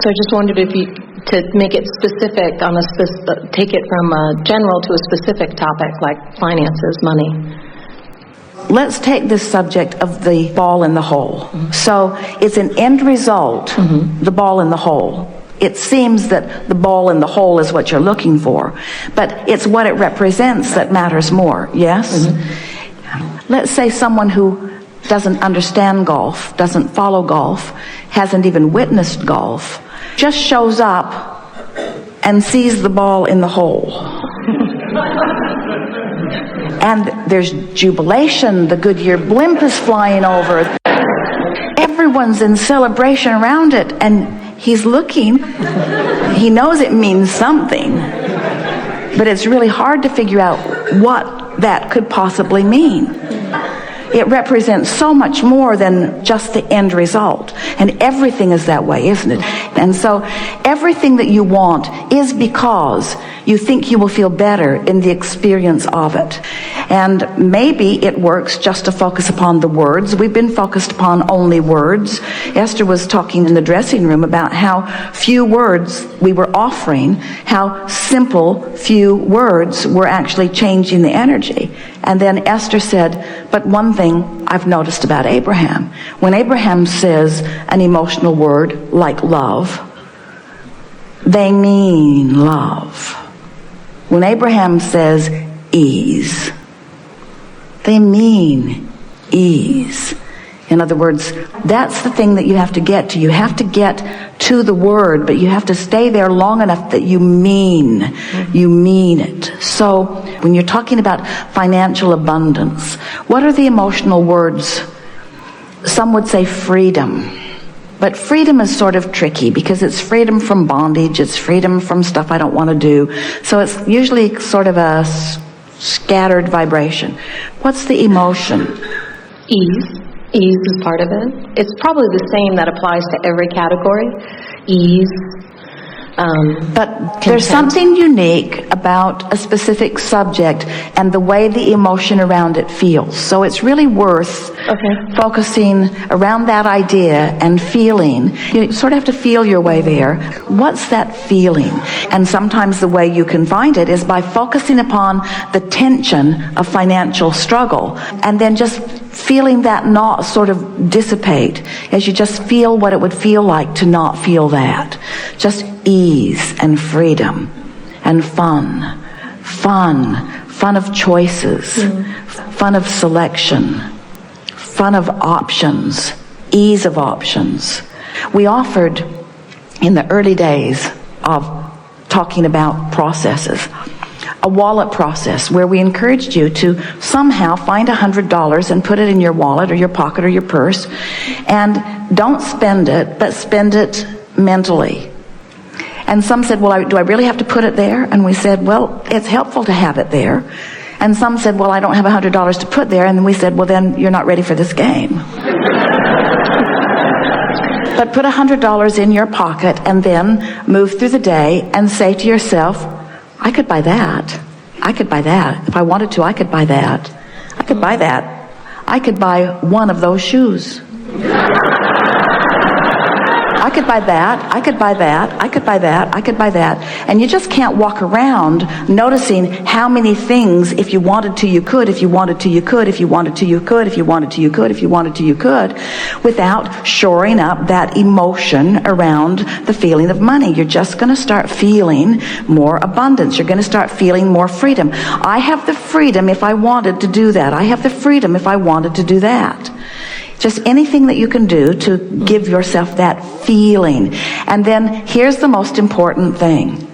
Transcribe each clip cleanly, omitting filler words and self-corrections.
So I just wondered if you, to make it specific, take it from a general to a specific topic like finances, money. Let's take this subject of the ball in the hole. So it's an end result, the ball in the hole. It seems that the ball in the hole is what you're looking for, but it's what it represents that matters more, yes? Let's say someone who doesn't understand golf, doesn't follow golf, hasn't even witnessed golf, just shows up and sees the ball in the hole. And there's jubilation, the Goodyear blimp is flying over. Everyone's in celebration around it, and he's looking. He knows it means something, but it's really hard to figure out what that could possibly mean. It represents so much more than just the end result. And everything is that way, isn't it? And so everything that you want is because you think you will feel better in the experience of it. And maybe it works just to focus upon the words. We've been focused upon only words. Esther was talking in the dressing room about how few words we were offering, how simple few words were actually changing the energy. And then Esther said, but one thing I've noticed about Abraham, when Abraham says an emotional word like love, they mean love. When Abraham says ease, they mean ease. In other words, that's the thing that you have to get to. You have to get to the word, but you have to stay there long enough that you mean it. So when you're talking about financial abundance, what are the emotional words? Some would say freedom. But freedom is sort of tricky because it's freedom from bondage, it's freedom from stuff I don't want to do. So it's usually sort of a scattered vibration. What's the emotion? Ease. Ease is part of it. It's probably the same that applies to every category. Ease. But there's something unique about a specific subject and the way the emotion around it feels. So it's really worth focusing around that idea and feeling. You sort of have to feel your way there. What's that feeling? And sometimes the way you can find it is by focusing upon the tension of financial struggle and then just feeling that not sort of dissipate as you just feel what it would feel like to not feel that. Just ease and freedom and fun of choices, fun of selection, fun of options, ease of options. We offered in the early days of talking about processes, a wallet process where we encouraged you to somehow find $100 and put it in your wallet or your pocket or your purse, and don't spend it, but spend it mentally. And some said, well, do I really have to put it there? And we said, well, it's helpful to have it there. And some said, well, I don't have $100 to put there. And we said, well, then you're not ready for this game. But put $100 in your pocket and then move through the day and say to yourself, I could buy that. I could buy that. If I wanted to, I could buy that. I could buy that. I could buy one of those shoes. I could buy that, I could buy that, I could buy that, I could buy that. And you just can't walk around noticing how many things, if you wanted to, you could, if you wanted to, you could, if you wanted to, you could, if you wanted to, you could, if you wanted to, you could, without shoring up that emotion around the feeling of money. You're just going to start feeling more abundance. You're going to start feeling more freedom. I have the freedom if I wanted to do that. I have the freedom if I wanted to do that. Just anything that you can do to give yourself that feeling. And then here's the most important thing.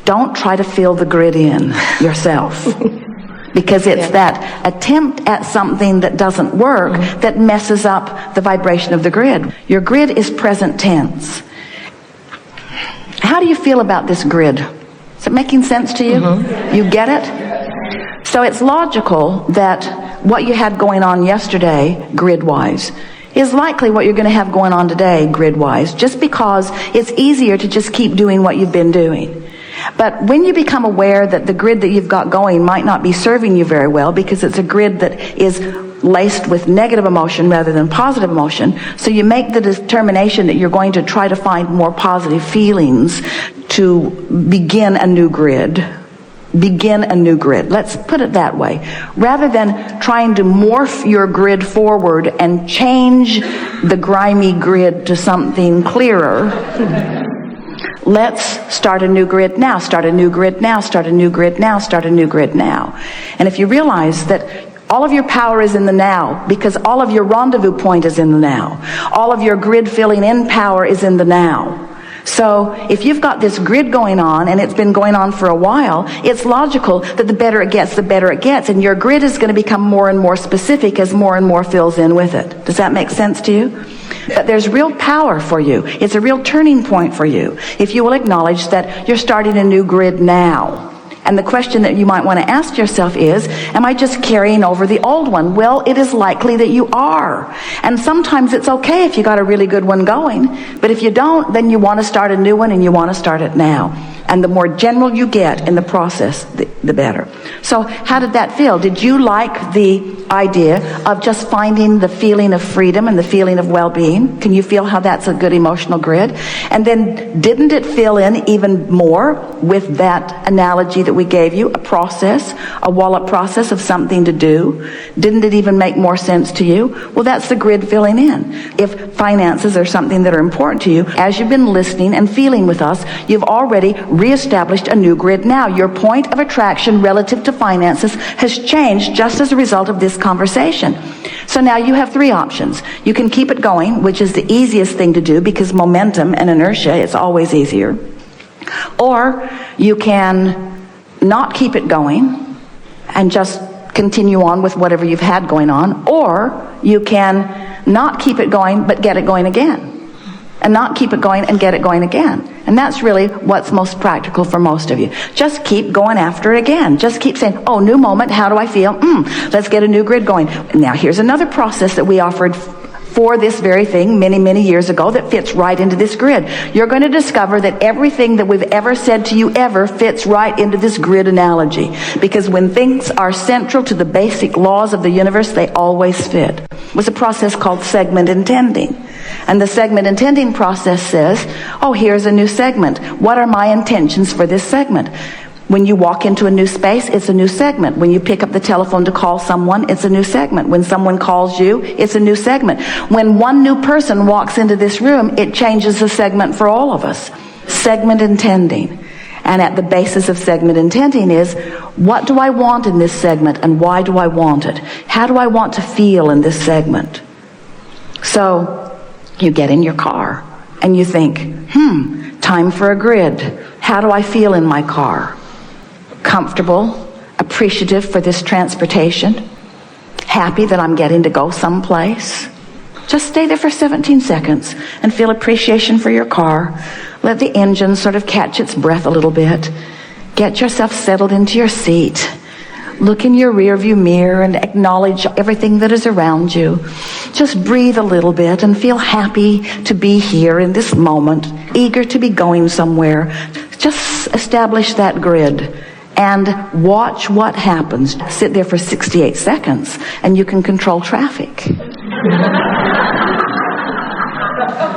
Don't try to fill the grid in yourself. Because it's that attempt at something that doesn't work that messes up the vibration of the grid. Your grid is present tense. How do you feel about this grid? Is it making sense to you? You get it? So it's logical that what you had going on yesterday, grid-wise, is likely what you're going to have going on today, grid-wise, just because it's easier to just keep doing what you've been doing. But when you become aware that the grid that you've got going might not be serving you very well because it's a grid that is laced with negative emotion rather than positive emotion. So you make the determination that you're going to try to find more positive feelings to begin a new grid. Begin a new grid. Let's put it that way. Rather than trying to morph your grid forward and change the grimy grid to something clearer, let's start a new grid now, start a new grid now, start a new grid now, start a new grid now. And if you realize that all of your power is in the now, because all of your rendezvous point is in the now. All of your grid filling in power is in the now. So if you've got this grid going on, and it's been going on for a while, it's logical that the better it gets, the better it gets. And your grid is going to become more and more specific as more and more fills in with it. Does that make sense to you? But there's real power for you. It's a real turning point for you if you will acknowledge that you're starting a new grid now. And the question that you might want to ask yourself is, am I just carrying over the old one? Well, it is likely that you are. And sometimes it's okay if you got a really good one going. But if you don't, then you want to start a new one, and you want to start it now. And the more general you get in the process, the better. So how did that feel? Did you like the idea of just finding the feeling of freedom and the feeling of well-being? Can you feel how that's a good emotional grid? And then didn't it fill in even more with that analogy that we gave you, a process, a Wallop process of something to do? Didn't it even make more sense to you? Well, that's the grid filling in. If finances are something that are important to you, as you've been listening and feeling with us, you've already reestablished a new grid now. Your point of attraction relative to finances has changed just as a result of this conversation. So now you have three options. You can keep it going, which is the easiest thing to do because momentum and inertia is always easier. Or you can not keep it going and just continue on with whatever you've had going on. Or you can not keep it going but get it going again. And not keep it going and get it going again. And that's really what's most practical for most of you. Just keep going after it again. Just keep saying, oh, new moment, how do I feel? Let's get a new grid going. Now, here's another process that we offered for this very thing many, many years ago that fits right into this grid. You're going to discover that everything that we've ever said to you ever fits right into this grid analogy. Because when things are central to the basic laws of the universe, they always fit. It was a process called segment intending. And the segment intending process says, oh, here's a new segment. What are my intentions for this segment? When you walk into a new space, it's a new segment. When you pick up the telephone to call someone, it's a new segment. When someone calls you, it's a new segment. When one new person walks into this room, it changes the segment for all of us. Segment intending. And at the basis of segment intending is, what do I want in this segment and why do I want it? How do I want to feel in this segment? So you get in your car and you think, time for a grid. How do I feel in my car? Comfortable, appreciative for this transportation, happy that I'm getting to go someplace. Just stay there for 17 seconds and feel appreciation for your car. Let the engine sort of catch its breath a little bit. Get yourself settled into your seat. Look in your rearview mirror and acknowledge everything that is around you. Just breathe a little bit and feel happy to be here in this moment, eager to be going somewhere. Just establish that grid and watch what happens. Sit there for 68 seconds and you can control traffic.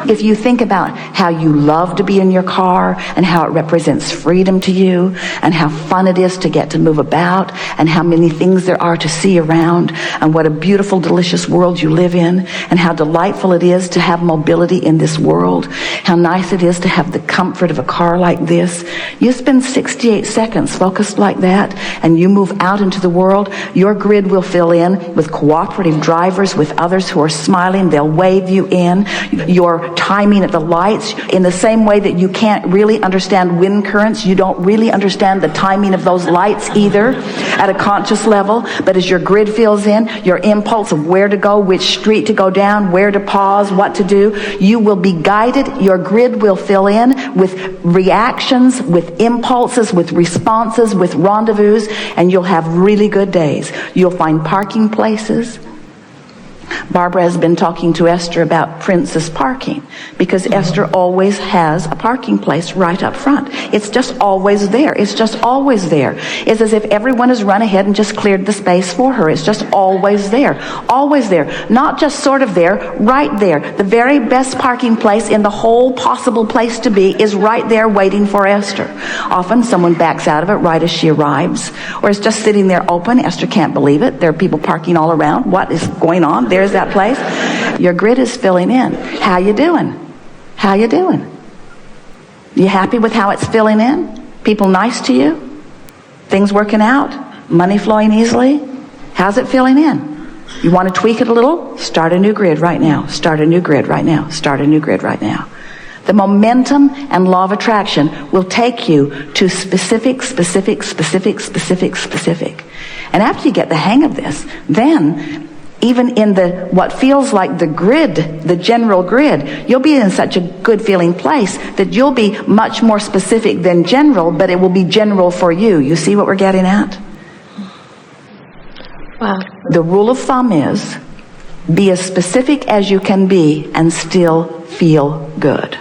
If you think about how you love to be in your car and how it represents freedom to you and how fun it is to get to move about and how many things there are to see around and what a beautiful, delicious world you live in and how delightful it is to have mobility in this world, how nice it is to have the comfort of a car like this. You spend 68 seconds focused like that and you move out into the world, your grid will fill in with cooperative drivers, with others who are smiling. They'll wave you in. Your timing at the lights, in the same way that you can't really understand wind currents, you don't really understand the timing of those lights either at a conscious level. But as your grid fills in, your impulse of where to go, which street to go down, where to pause, what to do, you will be guided. Your grid will fill in with reactions, with impulses, with responses, with rendezvous, and you'll have really good days. You'll find parking places. Barbara has been talking to Esther about princess parking, because Esther always has a parking place right up front. It's just always there. It's just always there. It's as if everyone has run ahead and just cleared the space for her. It's just always there. Always there. Not just sort of there, right there. The very best parking place in the whole possible place to be is right there waiting for Esther. Often someone backs out of it right as she arrives, or is just sitting there open. Esther can't believe it. There are people parking all around. What is going on? There's that place. Your grid is filling in. How you doing? How you doing? You happy with how it's filling in? People nice to you? Things working out? Money flowing easily? How's it filling in? You want to tweak it a little? Start a new grid right now. Start a new grid right now. Start a new grid right now. The momentum and law of attraction will take you to specific. And after you get the hang of this, then even in the what feels like the grid, the general grid, you'll be in such a good feeling place that you'll be much more specific than general, but it will be general for you. You see what we're getting at? Wow. The rule of thumb is be as specific as you can be and still feel good.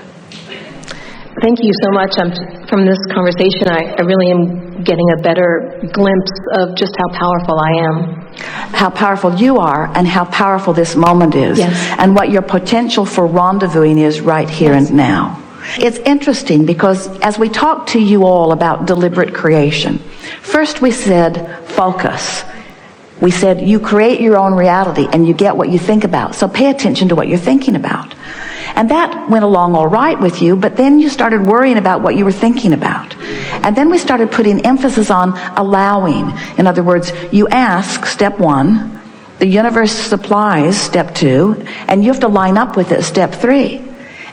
Thank you so much. From this conversation, I really am getting a better glimpse of just how powerful I am. How powerful you are and how powerful this moment is. Yes. And what your potential for rendezvousing is right here and now. It's interesting because as we talked to you all about deliberate creation, first we said focus. We said you create your own reality and you get what you think about. So pay attention to what you're thinking about. And that went along all right with you, but then you started worrying about what you were thinking about. And then we started putting emphasis on allowing. In other words, you ask, step 1, the universe supplies, step 2, and you have to line up with it, step 3.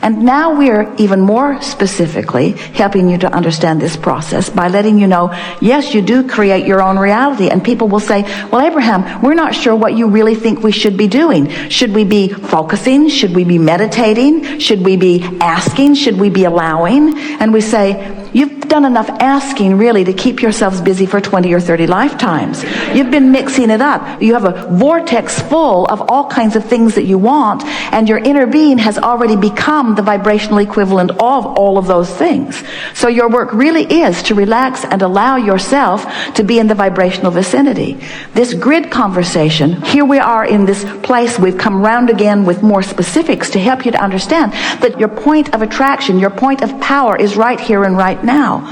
And now we're even more specifically helping you to understand this process by letting you know, yes, you do create your own reality. And people will say, well, Abraham, we're not sure what you really think we should be doing. Should we be focusing? Should we be meditating? Should we be asking? Should we be allowing? And we say, you've done enough asking really to keep yourselves busy for 20 or 30 lifetimes. You've been mixing it up. You have a vortex full of all kinds of things that you want, and your inner being has already become the vibrational equivalent of all of those things. So your work really is to relax and allow yourself to be in the vibrational vicinity. This grid conversation, here we are in this place, we've come round again with more specifics to help you to understand that your point of attraction, your point of power is right here and right now.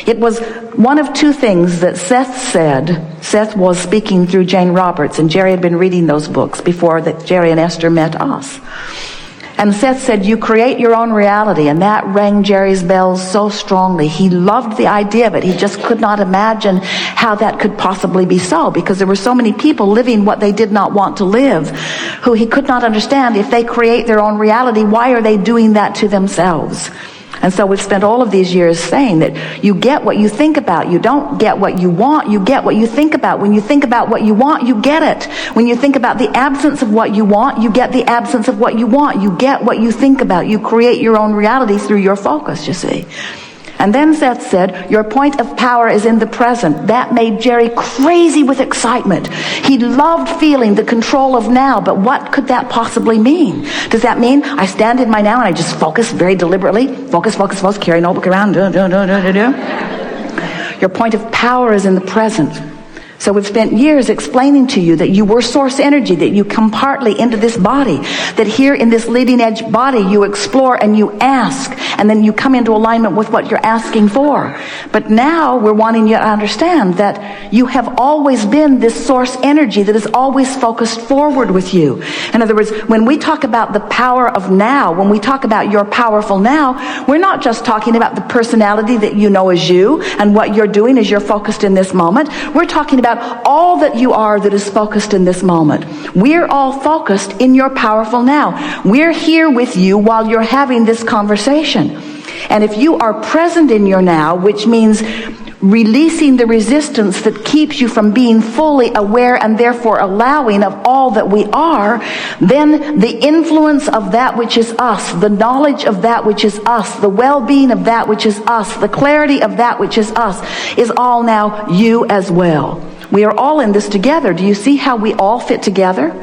It was one of two things that Seth said. Seth was speaking through Jane Roberts, and Jerry had been reading those books before that Jerry and Esther met us. And Seth said, you create your own reality, and that rang Jerry's bells so strongly. He loved the idea of it. He just could not imagine how that could possibly be so, because there were so many people living what they did not want to live, who he could not understand. If they create their own reality, why are they doing that to themselves? And so we've spent all of these years saying that you get what you think about. You don't get what you want. You get what you think about. When you think about what you want, you get it. When you think about the absence of what you want, you get the absence of what you want. You get what you think about. You create your own reality through your focus, you see. And then Seth said, your point of power is in the present. That made Jerry crazy with excitement. He loved feeling the control of now, but what could that possibly mean? Does that mean I stand in my now and I just focus very deliberately? Focus, carry a notebook around, do. Your point of power is in the present. So we've spent years explaining to you that you were source energy, that you come partly into this body, that here in this leading edge body you explore and you ask, and then you come into alignment with what you're asking for. But now we're wanting you to understand that you have always been this source energy that is always focused forward with you. In other words, when we talk about the power of now, when we talk about your powerful now, we're not just talking about the personality that you know as you and what you're doing as you're focused in this moment. We're talking about all that you are that is focused in this moment. We're all focused in your powerful now. We're here with you while you're having this conversation. And if you are present in your now, which means releasing the resistance that keeps you from being fully aware and therefore allowing of all that we are, then the influence of that which is us, the knowledge of that which is us, the well-being of that which is us, the clarity of that which is us, is all now you as well. We are all in this together. Do you see how we all fit together?